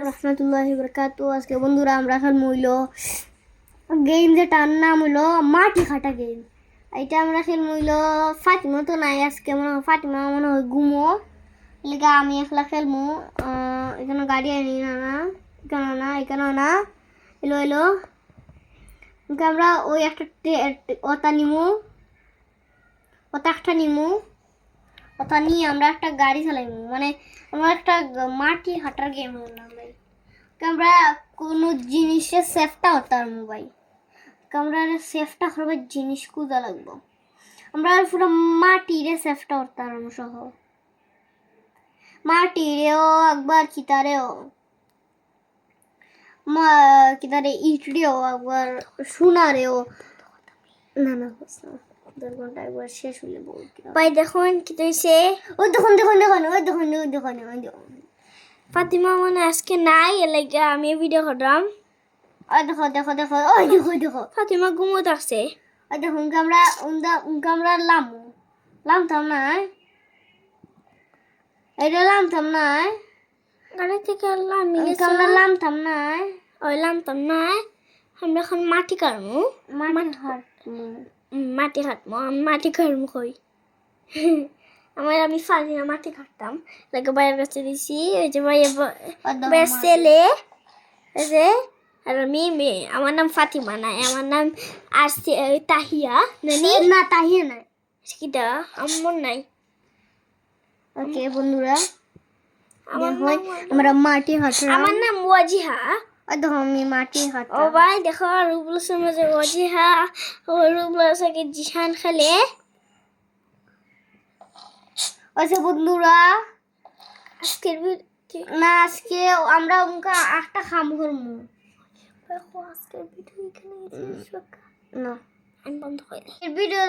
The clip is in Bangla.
রহমতুল্লাহি বারাকাতুহু। আজকে বন্ধুরা আমরা খেলবো হইলো গেম, যেটার নাম হইলো মাটি খাটা গেম। এটা আমরা খেলবো হইলো ফাতিমা তো নাই আজকে, মনে হয় ফাতিমা মনে হয় ঘুমো লেগে আমি একলা খেলবো। এখানে গাড়ি আনি না, এখানে না, এখানে না, এলো এলো আমরা ওই একটা ওটা নিমু, ওটা একটা নিমু, ওটা নিয়ে আমরা একটা গাড়ি চালাইমু। মানে আমরা একটা মাটি হাঁটার গেম বললাম ভাই। আমরা কোনো জিনিসের সেফটা হতাম ভাই, আমরা সেফটা করবার জিনিস খুঁজা লাগবো। আমরা পুরো মাটিরে সেফটা হতাম সহ, মাটিরেও একবার কিতারেও কিতারে ইটরেও একবার সোনারেও। না না ঘন্টা একবার শেষ হলে বলতে ভাই। দেখুন কি হয়েছে, ওই দেখুন দেখুন দেখুন, ওই দেখুন ওই দেখুন ওই দেখুন ফাতিমা মানে আজকে নাই, এর লাগে আমি ভিডিও করলাম। ওই দেখো দেখো দেখো, ওই দেখো দেখো ফাতিমা ঘুমো থাকছে। ওই দেখুন আমরা লামতাম না, এটা লামতাম না গাড়ি থেকে আমরা লামতাম না, ওই লামতাম না। আমরা এখন মাটি কাটবো, মাটি কাটবো, মাটি কাটবো কই আমি ফালিনা মাটি কাটতাম লাগে বাইরের কাছে দিছি। ওই যে ভাইয়ের ছেলে, এই যে আর আমি মেয়ে। আমার নাম ফাতিমা নাই, আমার নাম আসছে তাহিয়া। না তাহিয়া নাই, কিটা আমার নাই। ওকে বন্ধুরা, আমরা মাটি হাঁটলাম। আমার নাম ওয়াজিহা। দেখো আমি মাটি হাঁটলাম। ও ভাই দেখো রুবলসের মাঝে ওয়াজিহা ও রুবলসকে জিহান খেলে। আচ্ছা বন্ধুরা, আজকের না আজকে আমরা একটা খাম করবো। আজকের ভিডিও এখানে না আমি বন্ধ করে ভিডিও